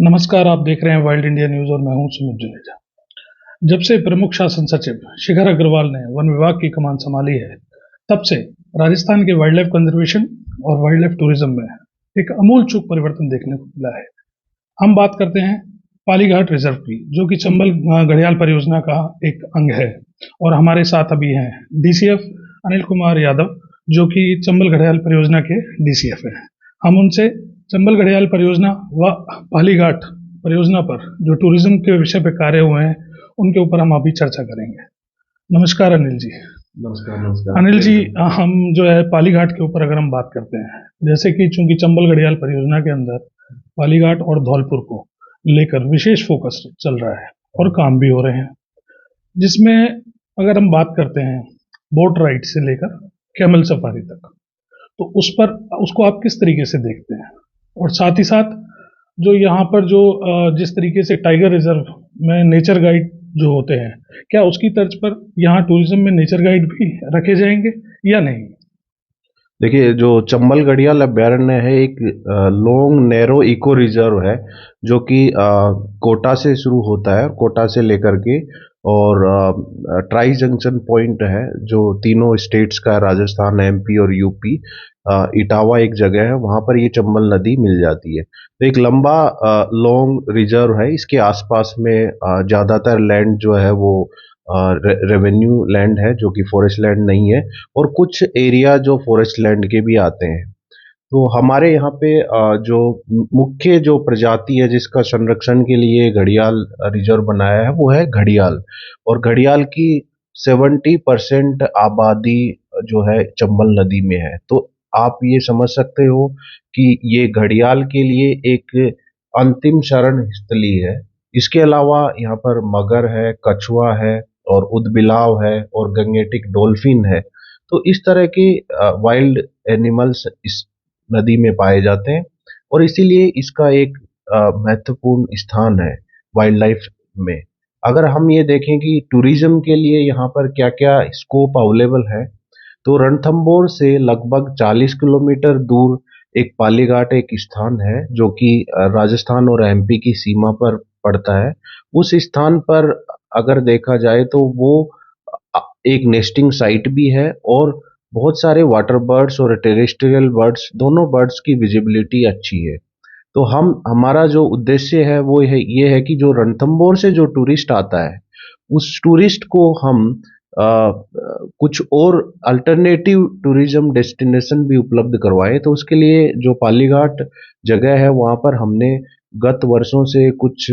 नमस्कार, आप देख रहे हैं वाइल्ड इंडिया न्यूज़ और मैं हूं सुमित जुनेजा। जब से प्रमुख शासन सचिव शिखर अग्रवाल ने वन विभाग की कमान संभाली है, तब से राजस्थान के वाइल्ड लाइफ कंजर्वेशन और वाइल्ड लाइफ टूरिज्म में एक अमूल चूक परिवर्तन देखने को मिला है। हम बात करते हैं पालीघाट रिजर्व की, जो कि चंबल घड़ियाल परियोजना का एक अंग है। और हमारे साथ अभी हैं डीसीएफ अनिल कुमार यादव, जो कि चंबल घड़ियाल परियोजना के डीसीएफ हैं। हम उनसे चंबल घड़ियाल परियोजना व पालीघाट परियोजना पर जो टूरिज्म के विषय पे कार्य हुए हैं, उनके ऊपर हम अभी चर्चा करेंगे। नमस्कार अनिल जी। नमस्कार। नमस्कार अनिल जी, हम जो है पालीघाट के ऊपर अगर हम बात करते हैं, जैसे कि चूंकि चंबल घड़ियाल परियोजना के अंदर पालीघाट और धौलपुर को लेकर विशेष फोकस चल रहा है और काम भी हो रहे हैं, जिसमें अगर हम बात करते हैं बोट राइड से लेकर कैमल सफारी तक, तो उसको आप किस तरीके से देखते हैं? और साथ ही साथ जो यहाँ पर जो जिस तरीके से टाइगर रिजर्व में नेचर गाइड जो होते हैं, क्या उसकी तर्ज पर यहाँ टूरिज्म में नेचर गाइड भी रखे जाएंगे या नहीं? देखिए, जो चंबल घड़ियाल अभ्यारण्य है एक लॉन्ग नैरो इको रिजर्व है, जो कि कोटा से शुरू होता है, कोटा से लेकर के और ट्राई जंक्शन पॉइंट है जो तीनों स्टेट्स का, राजस्थान, एमपी और यूपी। इटावा एक जगह है, वहाँ पर ये चंबल नदी मिल जाती है। तो एक लंबा लॉन्ग रिजर्व है। इसके आसपास में ज़्यादातर लैंड जो है वो रेवेन्यू लैंड है, जो कि फॉरेस्ट लैंड नहीं है, और कुछ एरिया जो फॉरेस्ट लैंड के भी आते हैं। तो हमारे यहाँ पे जो मुख्य जो प्रजाति है जिसका संरक्षण के लिए घड़ियाल रिजर्व बनाया है, वो है घड़ियाल। और घड़ियाल की 70% आबादी जो है चंबल नदी में है। तो आप ये समझ सकते हो कि ये घड़ियाल के लिए एक अंतिम शरण स्थली है। इसके अलावा यहाँ पर मगर है, कछुआ है और उदबिलाव है और गंगेटिक डॉल्फिन है। तो इस तरह के वाइल्ड एनिमल्स इस नदी में पाए जाते हैं, और इसीलिए इसका एक महत्वपूर्ण स्थान है वाइल्ड लाइफ में। अगर हम ये देखें कि टूरिज्म के लिए यहाँ पर क्या क्या स्कोप अवेलेबल है, तो रणथंभौर से लगभग 40 किलोमीटर दूर एक पालीघाट एक स्थान है, जो कि राजस्थान और एमपी की सीमा पर पड़ता है। उस स्थान पर अगर देखा जाए तो वो एक नेस्टिंग साइट भी है, और बहुत सारे वाटर बर्ड्स और टेरेस्ट्रियल बर्ड्स, दोनों बर्ड्स की विजिबिलिटी अच्छी है। तो हमारा जो उद्देश्य है वो ये है कि जो रणथंभौर से जो टूरिस्ट आता है, उस टूरिस्ट को हम कुछ और अल्टरनेटिव टूरिज्म डेस्टिनेशन भी उपलब्ध करवाएं। तो उसके लिए जो पालीघाट जगह है, वहाँ पर हमने गत वर्षों से कुछ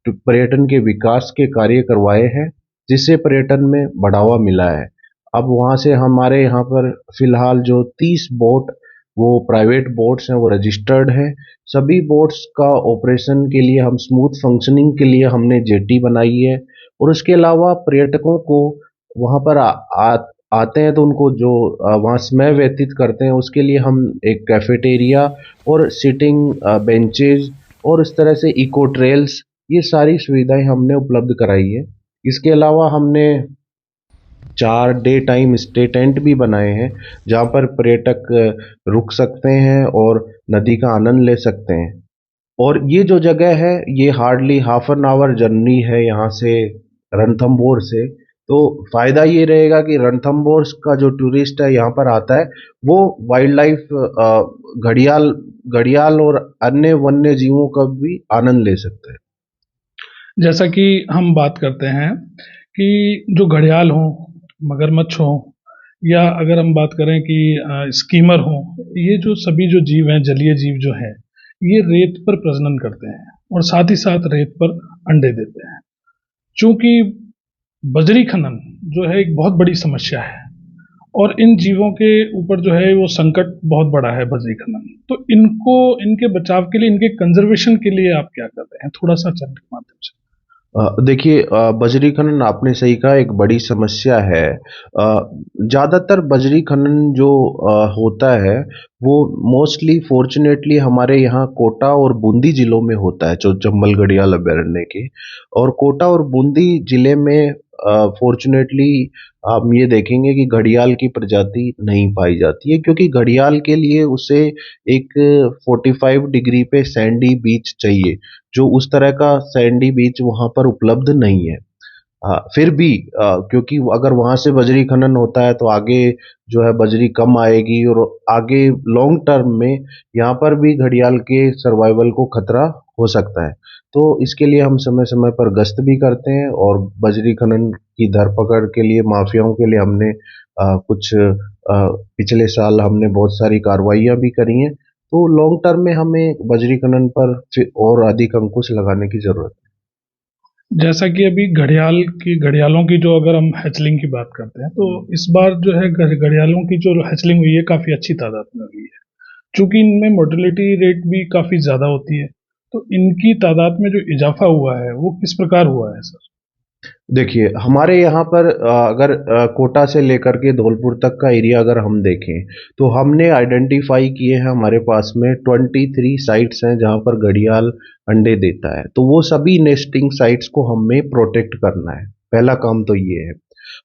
पर्यटन के विकास के कार्य करवाए हैं, जिससे पर्यटन में बढ़ावा मिला है। अब वहाँ से हमारे यहाँ पर फिलहाल जो 30 बोट, वो प्राइवेट बोट्स हैं, वो रजिस्टर्ड हैं। सभी बोट्स का ऑपरेशन के लिए, हम स्मूथ फंक्शनिंग के लिए हमने जेटी बनाई है। और उसके अलावा पर्यटकों को वहाँ पर आते हैं तो उनको जो वहाँ समय व्यतीत करते हैं, उसके लिए हम एक कैफेटेरिया और सिटिंग बेंचेज और इस तरह से इको ट्रेल्स, ये सारी सुविधाएं हमने उपलब्ध कराई है। इसके अलावा हमने 4 डे टाइम स्टे टेंट भी बनाए हैं, जहाँ पर पर्यटक रुक सकते हैं और नदी का आनंद ले सकते हैं। और ये जो जगह है, ये hardly half an hour journey है यहाँ से, रणथंभौर से। तो फायदा ये रहेगा कि रणथंभौर का जो टूरिस्ट है यहाँ पर आता है, वो वाइल्ड लाइफ घड़ियाल घड़ियाल और अन्य वन्य जीवों का भी आनंद ले सकते हैं। जैसा कि हम बात करते हैं कि जो घड़ियाल हों, मगरमच्छ हों, या अगर हम बात करें कि स्कीमर हों, ये जो सभी जो जीव हैं, जलीय जीव जो हैं, ये रेत पर प्रजनन करते हैं और साथ ही साथ रेत पर अंडे देते हैं। चूंकि बजरी खनन जो है एक बहुत बड़ी समस्या है, और इन जीवों के ऊपर जो है वो संकट बहुत बड़ा है बजरी खनन, तो इनको, इनके बचाव के लिए, इनके कंजर्वेशन के लिए आप क्या कर रहे हैं? थोड़ा सा चर्चा के माध्यम से। देखिए, बजरी खनन आपने सही कहा, एक बड़ी समस्या है। ज़्यादातर बजरी खनन जो होता है, वो मोस्टली फॉर्चुनेटली हमारे यहाँ कोटा और बूंदी जिलों में होता है, जो चंबल घड़ियाल अभयारण्य के। और कोटा और बूंदी जिले में फॉर्चुनेटली आप ये देखेंगे कि घड़ियाल की प्रजाति नहीं पाई जाती है, क्योंकि घड़ियाल के लिए उसे एक 45 डिग्री पे सैंडी बीच चाहिए, जो उस तरह का सैंडी बीच वहाँ पर उपलब्ध नहीं है। फिर भी क्योंकि अगर वहां से बजरी खनन होता है तो आगे जो है बजरी कम आएगी, और आगे लॉन्ग टर्म में यहाँ पर भी घड़ियाल के सर्वाइवल को खतरा हो सकता है। तो इसके लिए हम समय समय पर गश्त भी करते हैं, और बजरी खनन की धरपकड़ के लिए माफियाओं के लिए हमने पिछले साल हमने बहुत सारी कार्रवाइयाँ भी करी हैं। तो लॉन्ग टर्म में हमें बजरी खनन पर फिर और अधिक अंकुश लगाने की जरूरत है। जैसा कि अभी घड़ियालों की जो अगर हम हैचलिंग की बात करते हैं, तो इस बार जो है घड़ियालों की जो हैचलिंग हुई है काफी अच्छी तादाद में हुई है। चूंकि इनमें मोर्टेलिटी रेट भी काफी ज्यादा होती है, तो इनकी तादाद में जो इजाफा हुआ है वो किस प्रकार हुआ है सर? देखिए, हमारे यहाँ पर अगर कोटा से लेकर के धौलपुर तक का एरिया अगर हम देखें, तो हमने आइडेंटिफाई किए हैं, हमारे पास में 23 साइट्स हैं जहाँ पर घड़ियाल अंडे देता है। तो वो सभी नेस्टिंग साइट्स को हमें प्रोटेक्ट करना है, पहला काम तो ये है।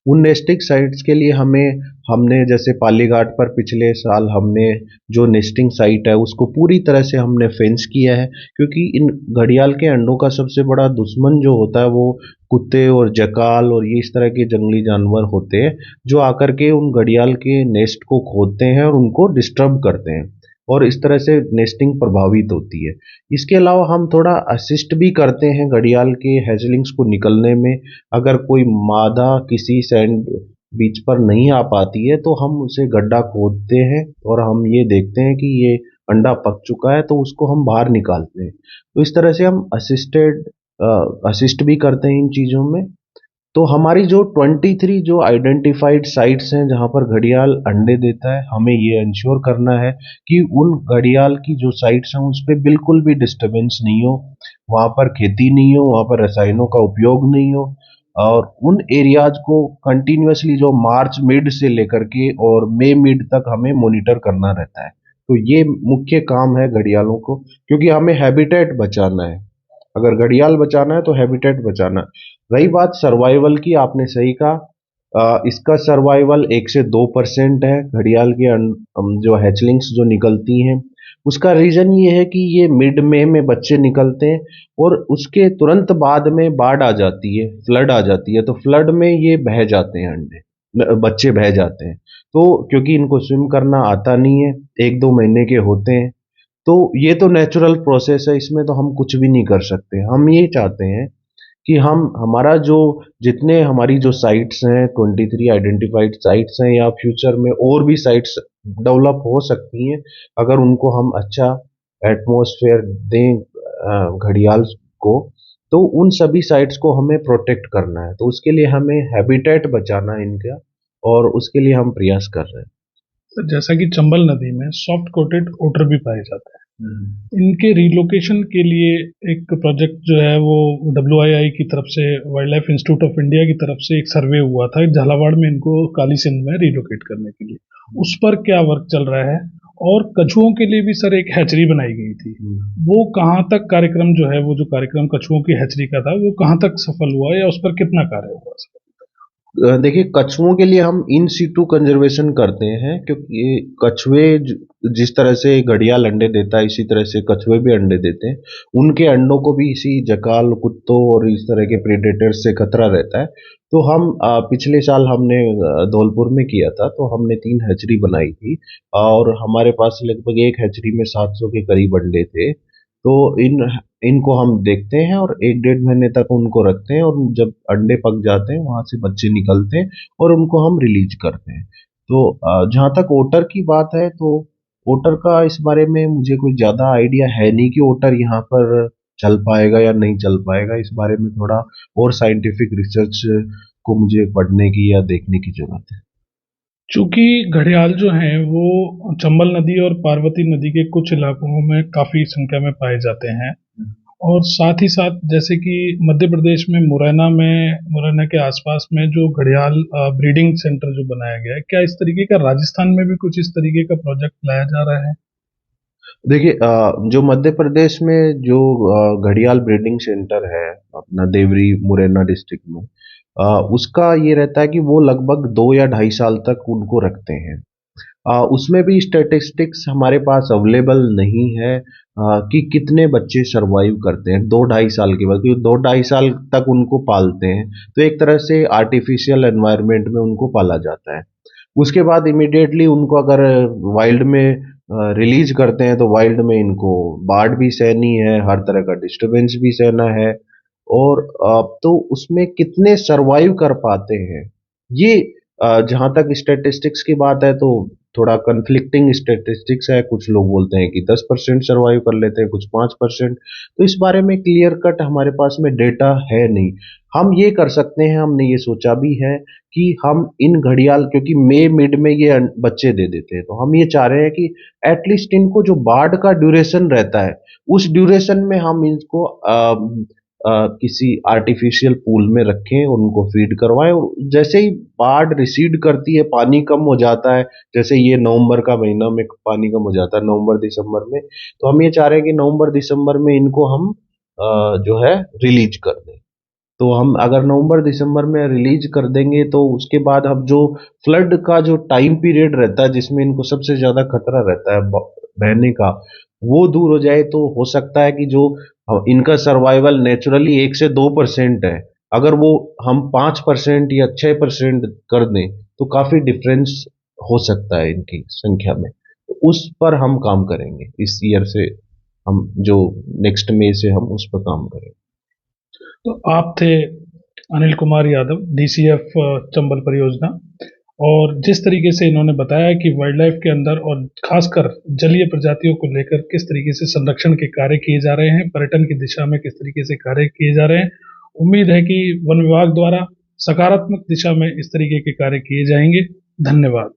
उन नेस्टिंग साइट्स के लिए हमने जैसे पालीघाट पर पिछले साल हमने जो नेस्टिंग साइट है उसको पूरी तरह से हमने फेंस किया है, क्योंकि इन घड़ियाल के अंडों का सबसे बड़ा दुश्मन जो होता है वो कुत्ते और जकाल और ये इस तरह के जंगली जानवर होते हैं, जो आकर के उन घड़ियाल के नेस्ट को खोदते हैं और उनको डिस्टर्ब करते हैं, और इस तरह से नेस्टिंग प्रभावित होती है। इसके अलावा हम थोड़ा असिस्ट भी करते हैं घड़ियाल के हैचलिंग्स को निकलने में। अगर कोई मादा किसी सैंड बीच पर नहीं आ पाती है तो हम उसे गड्ढा खोदते हैं, और हम ये देखते हैं कि ये अंडा पक चुका है तो उसको हम बाहर निकालते हैं। तो इस तरह से हम असिस्ट भी करते हैं इन चीज़ों में। तो हमारी जो 23 जो आइडेंटिफाइड साइट्स हैं जहां पर घड़ियाल अंडे देता है, हमें ये इंश्योर करना है कि उन घड़ियाल की जो साइट्स हैं उस पर बिल्कुल भी डिस्टरबेंस नहीं हो, वहां पर खेती नहीं हो, वहां पर रसायनों का उपयोग नहीं हो। और उन एरियाज को कंटिन्यूअसली जो मार्च मिड से लेकर के और मई मिड तक हमें मॉनिटर करना रहता है। तो ये मुख्य काम है घड़ियालों को, क्योंकि हमें हैबिटेट बचाना है। अगर घड़ियाल बचाना है तो हैबिटेट बचाना है। रही बात सर्वाइवल की, आपने सही कहा, इसका सर्वाइवल 1 से 2% है घड़ियाल के जो हैचलिंग्स जो निकलती हैं। उसका रीजन ये है कि ये मिड में बच्चे निकलते हैं, और उसके तुरंत बाद में बाढ़ आ जाती है, फ्लड आ जाती है, तो फ्लड में ये बह जाते हैं बच्चे बह जाते हैं। तो क्योंकि इनको स्विम करना आता नहीं है, 1-2 महीने के होते हैं, तो ये तो नेचुरल प्रोसेस है, इसमें तो हम कुछ भी नहीं कर सकते। हम ये चाहते हैं कि हम हमारा जो जितने हमारी जो साइट्स हैं, 23 आइडेंटिफाइड साइट्स हैं, या फ्यूचर में और भी साइट्स डेवलप हो सकती हैं, अगर उनको हम अच्छा एटमॉस्फेयर दें घड़ियाल को, तो उन सभी साइट्स को हमें प्रोटेक्ट करना है। तो उसके लिए हमें हैबिटेट बचाना है इनका, और उसके लिए हम प्रयास कर रहे हैं। तो जैसा कि चंबल नदी में सॉफ्ट कोटेड ओटर भी पाए जाते हैं, इनके रिलोकेशन के लिए एक प्रोजेक्ट जो है वो WII की तरफ से, wild life institute of India की तरफ से एक सर्वे हुआ था झालावाड़ में इनको काली सिंध में रिलोकेट करने के लिए। उस पर क्या वर्क चल रहा है? और कछुओं के लिए भी सर एक हैचरी बनाई गई थी, वो कहाँ तक कार्यक्रम जो है, वो जो कार्यक्रम कछुओं की हैचरी का था वो कहाँ तक सफल हुआ या उस पर कितना कार्य हुआ सर? देखिए, कछुओं के लिए हम इन सीटू कंजर्वेशन करते हैं, क्योंकि कछुए जिस तरह से घड़ियाल अंडे देता है इसी तरह से कछुए भी अंडे देते हैं। उनके अंडों को भी इसी जकाल, कुत्तों और इस तरह के प्रेडेटर्स से खतरा रहता है। तो हम पिछले साल हमने धौलपुर में किया था, तो हमने 3 हैचरी बनाई थी, और हमारे पास लगभग एक हैचरी में 700 के करीब अंडे थे। तो इनको हम देखते हैं और 1-1.5 महीने तक उनको रखते हैं, और जब अंडे पक जाते हैं वहां से बच्चे निकलते हैं और उनको हम रिलीज करते हैं। तो जहाँ तक ओटर की बात है, तो ओटर का इस बारे में मुझे कोई ज़्यादा आइडिया है नहीं कि ओटर यहाँ पर चल पाएगा या नहीं चल पाएगा। इस बारे में थोड़ा और साइंटिफिक रिसर्च को मुझे पढ़ने की या देखने की जरूरत है। चूंकि घड़ियाल जो हैं वो चंबल नदी और पार्वती नदी के कुछ इलाकों में काफी संख्या में पाए जाते हैं, और साथ ही साथ जैसे कि मध्य प्रदेश में मुरैना के आसपास में जो घड़ियाल ब्रीडिंग सेंटर जो बनाया गया है, क्या इस तरीके का राजस्थान में भी कुछ इस तरीके का प्रोजेक्ट लाया जा रहा है? देखिए जो मध्य प्रदेश में जो घड़ियाल ब्रीडिंग सेंटर है अपना देवरी मुरैना डिस्ट्रिक्ट में, उसका ये रहता है कि वो लगभग 2 या 2.5 साल तक उनको रखते हैं। उसमें भी स्टैटिस्टिक्स हमारे पास अवेलेबल नहीं है कि कितने बच्चे सरवाइव करते हैं 2-2.5 साल के बाद, क्योंकि 2-2.5 साल तक उनको पालते हैं तो एक तरह से आर्टिफिशियल एनवायरनमेंट में उनको पाला जाता है। उसके बाद इमीडिएटली उनको अगर वाइल्ड में रिलीज करते हैं तो वाइल्ड में इनको बाढ़ भी सहनी है, हर तरह का डिस्टरबेंस भी सहना है, और तो उसमें कितने सरवाइव कर पाते हैं ये जहाँ तक स्टैटिस्टिक्स की बात है तो थोड़ा कन्फ्लिक्टिंग स्टैटिस्टिक्स है। कुछ लोग बोलते हैं कि 10% सर्वाइव कर लेते हैं, कुछ 5%। तो इस बारे में क्लियर कट हमारे पास में डेटा है नहीं। हम ये कर सकते हैं, हमने ये सोचा भी है कि हम इन घड़ियाल, क्योंकि मई मिड में ये बच्चे दे देते हैं, तो हम ये चाह रहे हैं कि एटलीस्ट इनको जो बाढ़ का ड्यूरेशन रहता है उस ड्यूरेशन में हम इनको किसी आर्टिफिशियल पूल में रखें और उनको फीड करवाएं, और जैसे ही बाढ़ रिसीड करती है, पानी कम हो जाता है, जैसे ये नवंबर का महीना में पानी कम हो जाता है नवंबर दिसंबर में, तो हम ये चाह रहे हैं कि नवंबर दिसंबर में इनको हम जो है रिलीज कर दें। तो हम अगर नवंबर दिसंबर में रिलीज कर देंगे तो उसके बाद अब जो फ्लड का जो टाइम पीरियड रहता है जिसमें इनको सबसे ज्यादा खतरा रहता है बहने का, वो दूर हो जाए, तो हो सकता है कि जो इनका सर्वाइवल नेचुरली 1 से 2% है, अगर वो हम 5% या 6% कर दें तो काफी डिफरेंस हो सकता है इनकी संख्या में। तो उस पर हम काम करेंगे इस ईयर से, हम जो नेक्स्ट मई से हम उस पर काम करेंगे। तो आप थे अनिल कुमार यादव, डीसीएफ चंबल परियोजना, और जिस तरीके से इन्होंने बताया कि वाइल्ड लाइफ के अंदर और खासकर जलीय प्रजातियों को लेकर किस तरीके से संरक्षण के कार्य किए जा रहे हैं, पर्यटन की दिशा में किस तरीके से कार्य किए जा रहे हैं, उम्मीद है कि वन विभाग द्वारा सकारात्मक दिशा में इस तरीके के कार्य किए जाएंगे। धन्यवाद।